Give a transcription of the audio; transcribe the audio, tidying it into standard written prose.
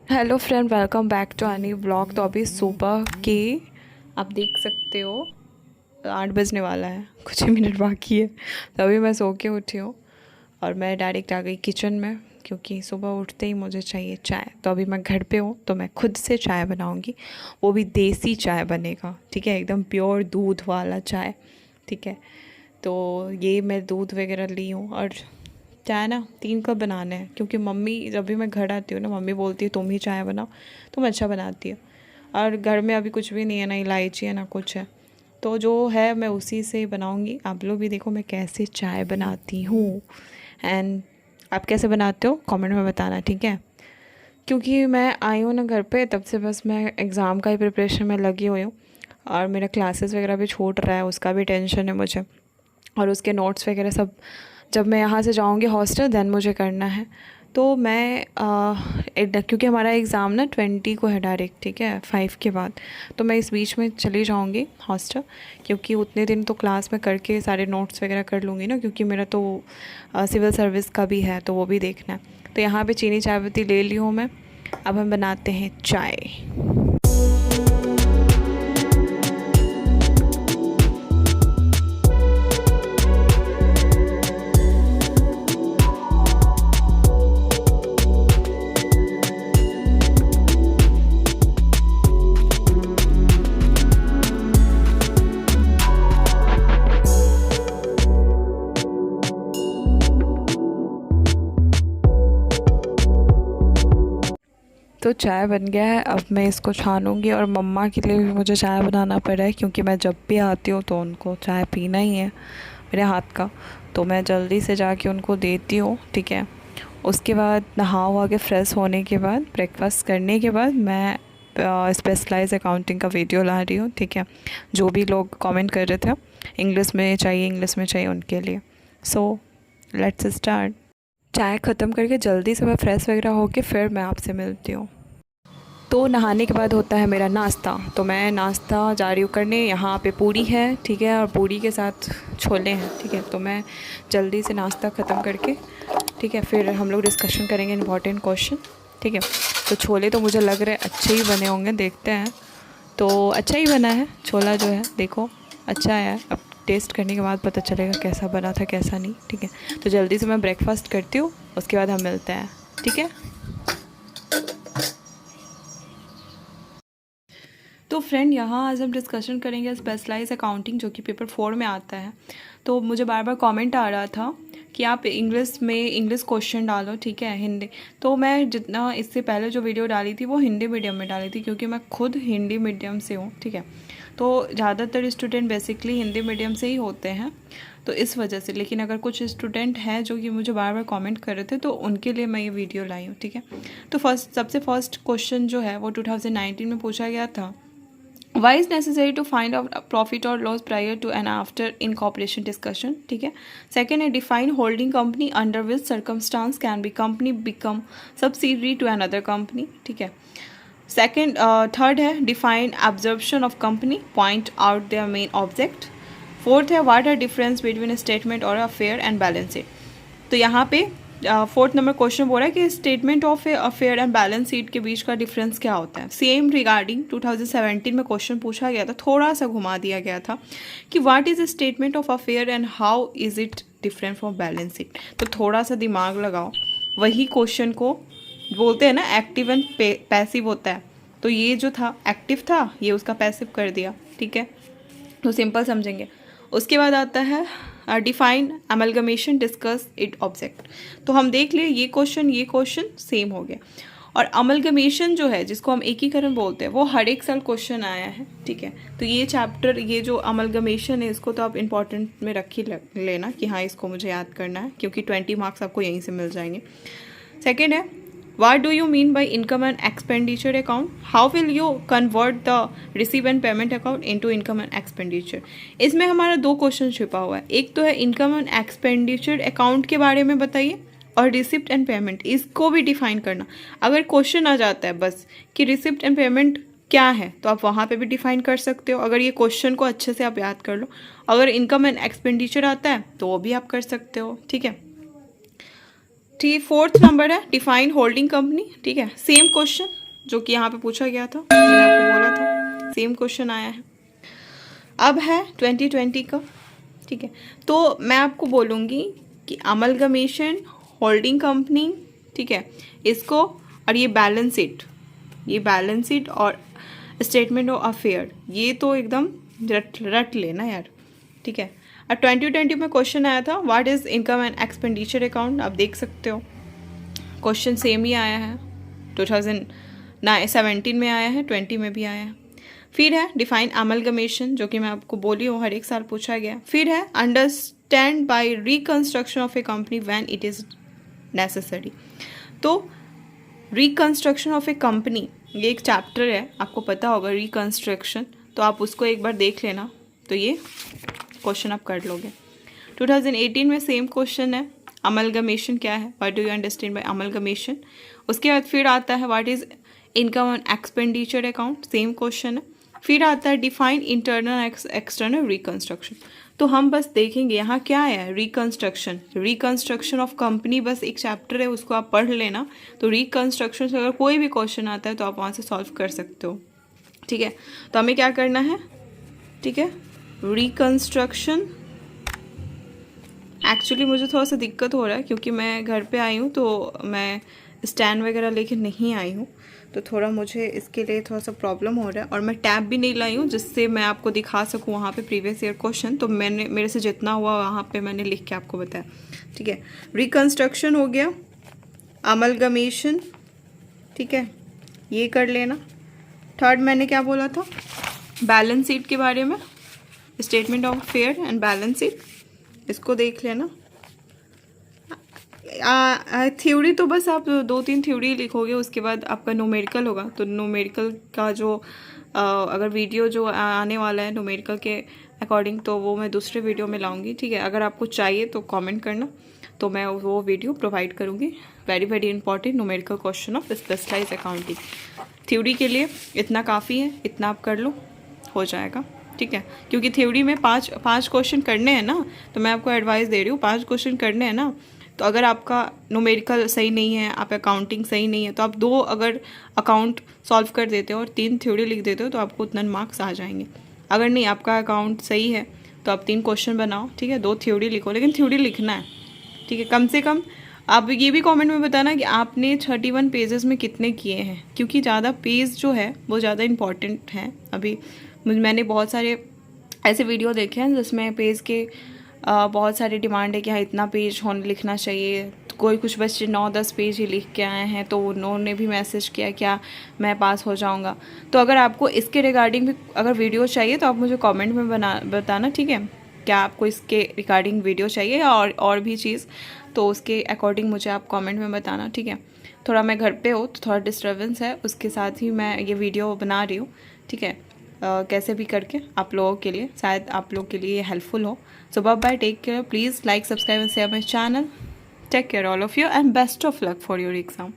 Hello friend, welcome back to any vlog. तो अभी सुबह के आप देख सकते हो 8 बजने वाला है, कुछ ही मिनट बाकी है। तो अभी मैं सो के उठी हूँ और मैं डायरेक्ट आ गई किचन में, क्योंकि सुबह उठते ही मुझे चाहिए चाय। तो अभी मैं घर पे हूँ तो मैं खुद से चाय बनाऊँगी, वो भी देसी चाय बनेगा, ठीक है, एकदम प्योर दूध वाला चाय, ठीक है। तो ये मैं दूध वगैरह ली हूँ और चाय ना 3 कप बनाना है, क्योंकि मम्मी जब भी मैं घर आती हूँ ना, मम्मी बोलती है तुम ही चाय बनाओ, तुम अच्छा बनाती हो। और घर में अभी कुछ भी नहीं है, ना इलायची है ना कुछ है, तो जो है मैं उसी से बनाऊँगी। आप लोग भी देखो मैं कैसे चाय बनाती हूँ, एंड आप कैसे बनाते हो कमेंट में बताना, ठीक है। क्योंकि मैं आई हूँ ना घर पे, तब से बस मैं एग्ज़ाम का ही प्रिपरेशन में लगी हुई हूँ, और मेरा क्लासेस वगैरह भी छूट रहा है, उसका भी टेंशन है मुझे, और उसके नोट्स वगैरह सब जब मैं यहाँ से जाऊँगी हॉस्टल देन मुझे करना है। तो मैं क्योंकि हमारा एग्ज़ाम ना 20 को है डायरेक्ट, ठीक है, 5 के बाद। तो मैं इस बीच में चली जाऊँगी हॉस्टल, क्योंकि उतने दिन तो क्लास में करके सारे नोट्स वगैरह कर लूँगी ना, क्योंकि मेरा तो सिविल सर्विस का भी है, तो वो भी देखना है। तो यहाँ पे चीनी चाय पत्ती ले ली हूँ मैं। अब हम बनाते हैं चाय। तो चाय बन गया है, अब मैं इसको छानूंगी, और मम्मा के लिए भी मुझे चाय बनाना पड़ा है, क्योंकि मैं जब भी आती हूँ तो उनको चाय पीना ही है मेरे हाथ का। तो मैं जल्दी से जाके उनको देती हूँ, ठीक है। उसके बाद नहा वहा के फ्रेश होने के बाद, ब्रेकफास्ट करने के बाद, मैं स्पेशलाइज अकाउंटिंग का वीडियो ला रही हूँ, ठीक है। जो भी लोग कमेंट कर रहे थे इंग्लिश में चाहिए उनके लिए। So let's start. चाय ख़त्म करके जल्दी से मैं फ्रेश वगैरह होके फिर मैं आपसे मिलती हूँ। तो नहाने के बाद होता है मेरा नाश्ता, तो मैं नाश्ता जा रही हूँ करने। यहाँ पे पूरी है, ठीक है, और पूरी के साथ छोले हैं, ठीक है। तो मैं जल्दी से नाश्ता ख़त्म करके, ठीक है, फिर हम लोग डिस्कशन करेंगे इंपॉर्टेंट क्वेश्चन, ठीक है। तो छोले तो मुझे लग रहा है अच्छे ही बने होंगे, देखते हैं। तो अच्छा ही बना है छोला, जो है देखो अच्छा है। अब टेस्ट करने के बाद पता चलेगा कैसा बना था कैसा नहीं, ठीक है। तो जल्दी से मैं ब्रेकफास्ट करती हूँ, उसके बाद हम मिलते हैं, ठीक है। तो फ्रेंड, यहाँ आज हम डिस्कशन करेंगे स्पेशलाइज अकाउंटिंग, जो कि पेपर 4 में आता है। तो मुझे बार बार कमेंट आ रहा था कि आप इंग्लिश क्वेश्चन डालो, ठीक है, हिंदी। तो मैं जितना इससे पहले जो वीडियो डाली थी वो हिंदी मीडियम में डाली थी, क्योंकि मैं खुद हिंदी मीडियम से हूँ, ठीक है। तो ज़्यादातर स्टूडेंट बेसिकली हिंदी मीडियम से ही होते हैं, तो इस वजह से। लेकिन अगर कुछ स्टूडेंट हैं जो कि मुझे बार बार कमेंट कर रहे थे, तो उनके लिए मैं ये वीडियो लाई हूँ, ठीक है। तो सबसे फर्स्ट क्वेश्चन जो है वो 2019 में पूछा गया था। Why is necessary to find out profit or loss prior to and after incorporation discussion, ठीक है। सेकेंड है define holding company under which circumstance can be company become subsidiary to another company, ठीक है। थर्ड है define absorption of company, point out their main object। Fourth है what are difference between a statement or a fair and balance sheet। तो यहाँ पे fourth number question बोल रहा है कि statement of A affair and balance sheet के बीच का डिफरेंस क्या होता है। सेम रिगार्डिंग 2017 में क्वेश्चन पूछा गया था, थोड़ा सा घुमा दिया गया था कि what is a statement of affair and how is it different from balance sheet. तो थोड़ा सा दिमाग लगाओ, वही क्वेश्चन को बोलते हैं ना एक्टिव एंड पैसिव होता है। तो ये जो था एक्टिव था, ये उसका पैसिव कर दिया, ठीक है। तो सिंपल समझेंगे। उसके बाद आता है define amalgamation, discuss it object. तो हम देख लिए ये क्वेश्चन सेम हो गया। और अमलगमेशन जो है, जिसको हम एकीकरण बोलते हैं, वो हर एक साल क्वेश्चन आया है, ठीक है। तो ये चैप्टर, ये जो अमलगमेशन है, इसको तो आप इंपॉर्टेंट में रख ही लेना कि हाँ इसको मुझे याद करना है, क्योंकि 20 मार्क्स आपको यहीं से मिल जाएंगे। सेकेंड है What do you mean by income and expenditure account? How will you convert the receipt and payment account into income and expenditure? इसमें हमारा 2 क्वेश्चन छिपा हुआ है। एक तो है इनकम एंड एक्सपेंडिचर अकाउंट के बारे में बताइए, और रिसिप्ट एंड पेमेंट इसको भी डिफाइन करना। अगर क्वेश्चन आ जाता है बस कि रिसिप्ट एंड पेमेंट क्या है, तो आप वहाँ पे भी डिफाइन कर सकते हो, अगर ये क्वेश्चन को अच्छे से आप याद कर लो। अगर इनकम एंड एक्सपेंडिचर आता है तो वो भी आप कर सकते हो, ठीक है। ठीक, फोर्थ नंबर है डिफाइन होल्डिंग कंपनी, ठीक है, सेम क्वेश्चन जो कि यहाँ पे पूछा गया था, मैंने आपको बोला था सेम क्वेश्चन आया है। अब है 2020 का, ठीक है। तो मैं आपको बोलूँगी कि अमलगमेशन, होल्डिंग कंपनी, ठीक है, इसको, और ये बैलेंस शीट और स्टेटमेंट ऑफ अफेयर, ये तो एकदम रट लेना यार, ठीक है। और 2020 में क्वेश्चन आया था what is income and expenditure account. आप देख सकते हो क्वेश्चन सेम ही आया है, 2017 में आया है, 20 में भी आया है। फिर है डिफाइन अमलगमेशन, जो कि मैं आपको बोली हूँ हर एक साल पूछा गया। फिर है understand by reconstruction of A company when it is necessary. तो रिकंस्ट्रक्शन ऑफ ए कंपनी, ये एक चैप्टर है, आपको पता होगा रिकंस्ट्रक्शन, तो आप उसको एक बार देख लेना, तो ये क्वेश्चन आप कर लोगे। 2018 में सेम क्वेश्चन है, अमलगमेशन क्या है, what do you understand by amalgamation. उसके बाद फिर आता है what is income and expenditure account, same question है। फिर आता है डिफाइन इंटरनल एक्सटर्नल रिकंस्ट्रक्शन। तो हम बस देखेंगे यहाँ क्या है, रिकंस्ट्रक्शन ऑफ कंपनी, बस एक चैप्टर है, उसको आप पढ़ लेना। तो रिकंस्ट्रक्शन से अगर कोई भी क्वेश्चन आता है तो आप वहाँ से सॉल्व कर सकते हो, ठीक है। तो हमें क्या करना है, ठीक है, रिकंस्ट्रक्शन। एक्चुअली मुझे थोड़ा सा दिक्कत हो रहा है क्योंकि मैं घर पे आई हूँ, तो मैं स्टैंड वगैरह लेके नहीं आई हूँ, तो थोड़ा मुझे इसके लिए थोड़ा सा प्रॉब्लम हो रहा है। और मैं टैब भी नहीं लाई हूँ जिससे मैं आपको दिखा सकूँ वहाँ पे प्रीवियस ईयर क्वेश्चन। तो मेरे से जितना हुआ वहाँ पे मैंने लिख के आपको बताया, ठीक है। रिकंस्ट्रक्शन हो गया, अमलगमेशन, ठीक है, ये कर लेना। थर्ड मैंने क्या बोला था, बैलेंस शीट के बारे में, statement of affair and balance sheet, इसको देख लेना। थ्योरी तो बस आप 2-3 थ्योरी लिखोगे, उसके बाद आपका न्यूमेरिकल होगा। तो न्यूमेरिकल का जो अगर वीडियो जो आने वाला है न्यूमेरिकल के अकॉर्डिंग, तो वो मैं दूसरे वीडियो में लाऊंगी, ठीक है। अगर आपको चाहिए तो कमेंट करना, तो मैं वो वीडियो प्रोवाइड करूंगी। Very very important numerical question of specialized accounting. Theory के लिए इतना काफ़ी है, इतना आप कर लो, हो जाएगा, ठीक है। क्योंकि थ्योरी में पाँच क्वेश्चन करने हैं ना, तो मैं आपको एडवाइस दे रही हूँ, 5 क्वेश्चन करने हैं ना। तो अगर आपका न्यूमेरिकल सही नहीं है, आप अकाउंटिंग सही नहीं है, तो आप 2 अगर अकाउंट सॉल्व कर देते हो और 3 थ्योरी लिख देते हो तो आपको उतना मार्क्स आ जाएंगे। अगर नहीं, आपका अकाउंट सही है तो आप 3 क्वेश्चन बनाओ, ठीक है, 2 थ्योरी लिखो, लेकिन थ्योरी लिखना है, ठीक है। कम से कम आप ये भी कमेंट में बताना कि आपने 31 पेजेस में कितने किए हैं, क्योंकि ज़्यादा पेज जो है वो ज़्यादा इंपॉर्टेंट है। अभी मैंने बहुत सारे ऐसे वीडियो देखे हैं जिसमें पेज के बहुत सारे डिमांड है कि हाँ इतना पेज लिखना चाहिए। तो कोई कुछ बच्चे 9-10 पेज ही लिख के आए हैं, तो उन्होंने भी मैसेज किया क्या मैं पास हो जाऊंगा। तो अगर आपको इसके रिगार्डिंग भी अगर वीडियो चाहिए तो आप मुझे कमेंट में बताना, ठीक है, क्या आपको इसके रिगार्डिंग वीडियो चाहिए या और भी चीज़, तो उसके अकॉर्डिंग मुझे आप कमेंट में बताना, ठीक है। थोड़ा मैं घर पे हूँ तो थोड़ा डिस्टर्बेंस है, उसके साथ ही मैं ये वीडियो बना रही हूँ, ठीक है। कैसे भी करके आप लोगों के लिए, शायद आप लोग के लिए हेल्पफुल हो। So bye, take care, please like, subscribe and share my channel. Take care all of you and best of luck for your exam.